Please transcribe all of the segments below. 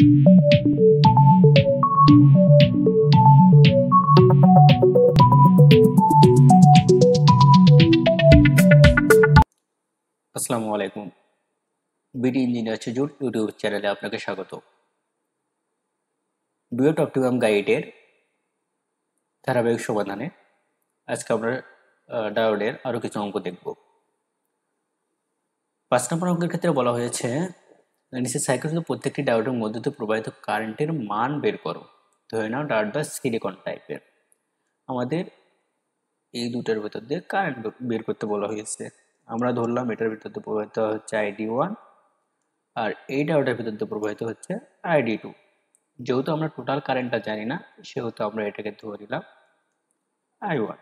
আসসালামু আলাইকুম। BD engineer শিজুর YouTube চ্যানেলে আপনাকে স্বাগত। ডুয়েট অপটিমাম গাইডের ধারাবাহিক সমাধানে আজকে আমরা ডায়োডের আরও কিছু অঙ্ক দেখব। 5 নম্বর অঙ্কের ক্ষেত্রে বলা হয়েছে নিচের সার্কিটের প্রত্যেকটি ডায়োডের মধ্য দিয়ে প্রবাহিত কারেন্টের মান বের করো। ধরে নাও ডায়োডটা সিলিকন টাইপের। আমাদের এই দুটার ভেতর দিয়ে কারেন্ট বের করতে বলা হয়েছে। আমরা ধরলাম এটার ভিতর দিয়ে প্রবাহিত হচ্ছে ID1 আর এই ডায়োডের ভিতর দিয়ে প্রবাহিত হচ্ছে ID2। যেহেতু আমরা টোটাল কারেন্টটা জানি না, সেহেতু আমরা এটাকে ধরে নিলাম I1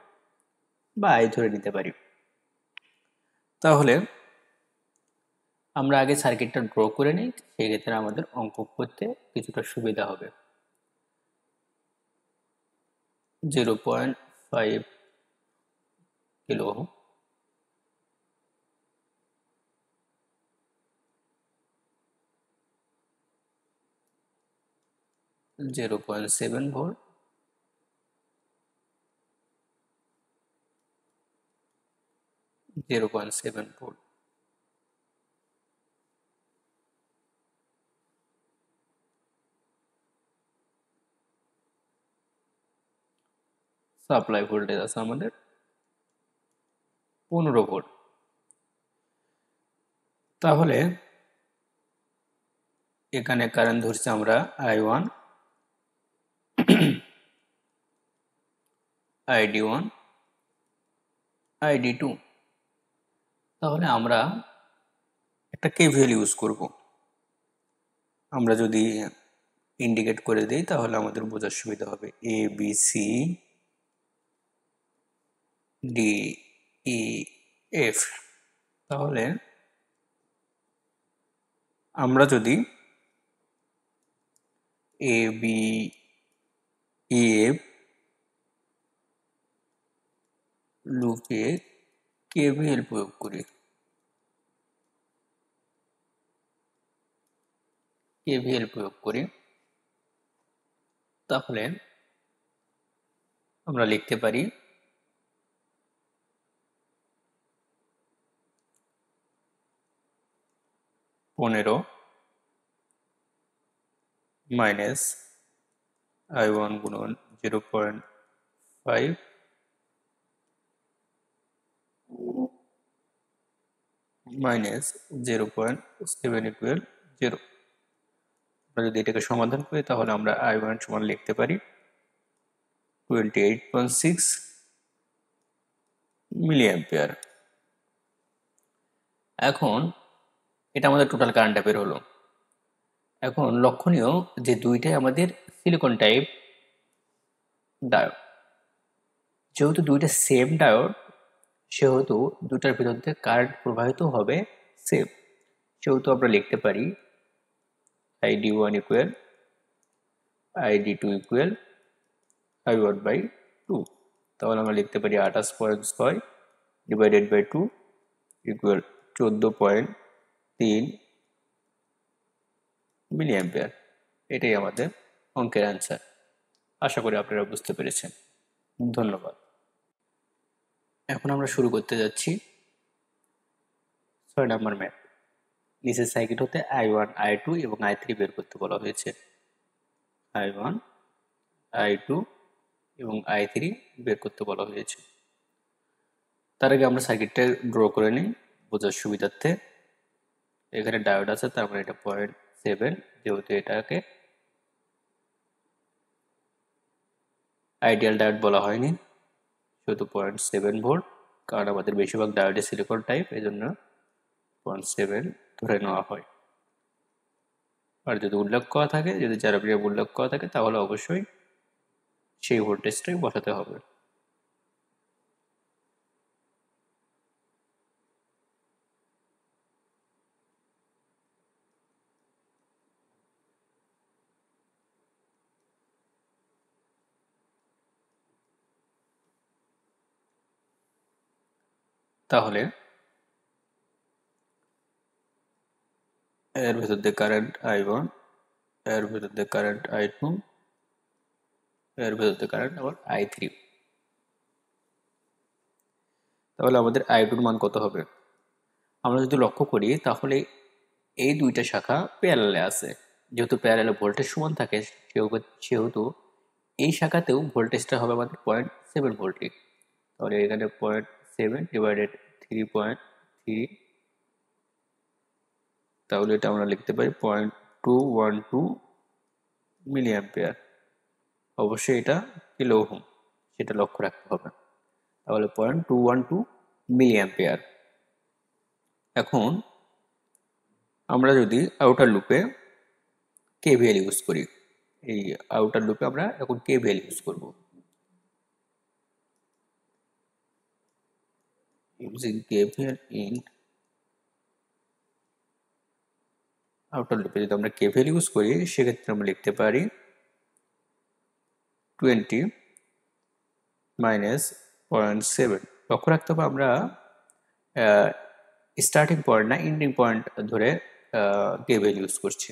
বা I ধরে নিতে পারি। তাহলে আমরা আগে সার্কিটটা ড্র করে নিই, সেই ক্ষেত্রে আমাদের অঙ্ক করতে কিছুটা সুবিধা হবে। 0.5 kilo ohm, 0.7 volt, 0.7 volt. Supply voltage আছে আমাদের 15 ভোল্ট। তাহলে এখানে কারেন্ট ধরছি আমরা I1, ID1, ID2। তাহলে আমরা একটা কেভিএল ইউজ করব। আমরা যদি ইন্ডিকেট করে দিই তাহলে আমাদের বোঝার সুবিধা হবে। A B C D E F. তাহলে আমরা যদি এ বি ই এফ লুপে কেভিএল প্রয়োগ করি, তাহলে আমরা লিখতে পারি 15 মাইনাস I1 গুণন 0.5 মাইনাস 0.7 ইকুয়াল 0। আমরা যদি এটাকে সমাধান করি তাহলে আমরা I1 সমান লিখতে পারি 28.6 মিলি অ্যাম্পিয়ার। এখন এটা আমাদের টোটাল কারেন্টটা বের হলো। এখন লক্ষণীয় যে দুইটাই আমাদের সিলিকন টাইপ ডায়োড। যেহেতু দুইটা সেম ডায়োড, সেহেতু দুটার ভিতর দিয়ে কারেন্ট প্রবাহিত হবে সেম। সেহেতু আমরা লিখতে পারি ID1 equal ID2 equal I1 by 2। তাহলে আমরা লিখতে পারি 28.6 divided by 2 equal 14.3 milliampere. এটাই আমাদের অঙ্কের অ্যান্সার। আশা করি আপনারা বুঝতে পেরেছেন। ধন্যবাদ। এখন আমরা শুরু করতে যাচ্ছি 6 নম্বর ম্যাথ। নিচের সার্কিট হতে I1, I2 এবং I3 বের করতে বলা হয়েছে। I1, I2 এবং I3 বের করতে বলা হয়েছে। তার আগে আমরা সার্কিটটা ড্র করে নিই বোঝার সুবিধার্থে। এখানে ডায়োড আছে, তার মানে এটা 0.7, যেহেতু এটাকে আইডিয়াল ডায়োড বলা হয়নি, সেহেতু 0.7 ভোল্ট। কারণ আমাদের বেশিরভাগ ডায়োডে সিলিকন টাইপ, এই জন্য 0.7 ধরে নেওয়া হয়। আর যদি উল্লেখ করা থাকে, যদি জ্যামিতিক উল্লেখ করা থাকে, তাহলে অবশ্যই সেই ভোল্টেজটাই বসাতে হবে। তাহলে এর ভেতর দিয়ে কারেন্ট I1, এর ভেতর দিয়ে কারেন্ট I2, এর ভেতর দিয়ে কারেন্ট আবার I3। তাহলে আমাদের I2 এর মান কত হবে? আমরা যদি লক্ষ্য করি তাহলে এই দুইটা শাখা প্যারালালে আছে। যেহেতু প্যারালালে ভোল্টেজ সমান থাকে সেহেতু এই শাখাতেও ভোল্টেজটা হবে আমাদের 0.7 ভোল্টই। তাহলে এখানে 0.7 ডিভাইডেড 3.3, তাহলে এটা আমরা লিখতে পারি 0.212 মিলি অ্যাম্পিয়ার। অবশ্যই এটা কিলো ওহম, সেটা লক্ষ্য রাখতে হবে। তাহলে 0.212 মিলি অ্যাম্পিয়ার। এখন আমরা যদি আউটার লুপে কেভিএল ইউজ করি, এই আউটার লুপে আমরা এখন কেভিএল ইউজ করব। ইউজিং কেভিএল ইন আউটার লুপে যদি আমরা কেভিএল ইউজ করি সেক্ষেত্রে আমরা লিখতে পারি 20 মাইনাস 0.7। লক্ষ্য রাখতে হবে আমরা স্টার্টিং পয়েন্ট না এন্ডিং পয়েন্ট ধরে কেভিএল ইউজ করছি।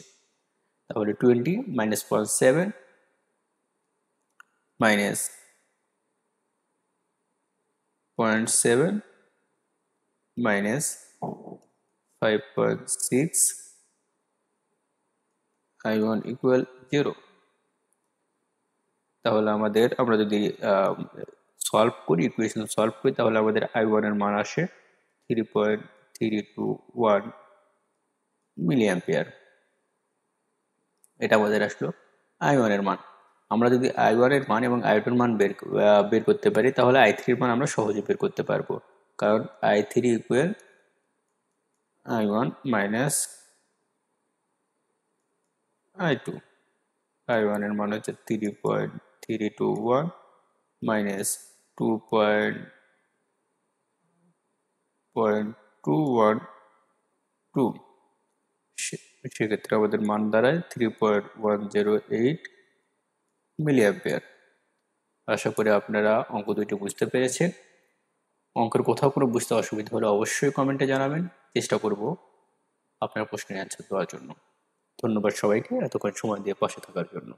তাহলে 20 minus 0.7 minus 0.7 minus 5.6 I1 equal 0। তাহলে আমরা যদি সলভ করি, ইকুয়েশন সলভ করি, তাহলে আমাদের I1 এর মান আসে 3.321 মিলি অ্যাম্পিয়ার। এটা আমাদের আসলো I1 এর মান। আমরা যদি I1 এর মান এবং I2 এর মান বের করতে পারি তাহলে I3 এর মান আমরা সহজে বের করতে পারবো, কারণ I3 equal I1 minus I2। I1 এর মান হচ্ছে 3.321 মাইনাস 2.212, সেক্ষেত্রে আমাদের মান দাঁড়ায় 3.108 মিলি অ্যাম্পিয়ার। আশা করি আপনারা অঙ্ক দুইটি বুঝতে পেরেছেন। অঙ্কের কোথাও কোনো বুঝতে অসুবিধা হলে অবশ্যই কমেন্টে জানাবেন, চেষ্টা করব আপনার প্রশ্নের অ্যান্সার দেওয়ার জন্য। ধন্যবাদ সবাইকে এতক্ষণ সময় দিয়ে পাশে থাকার জন্য।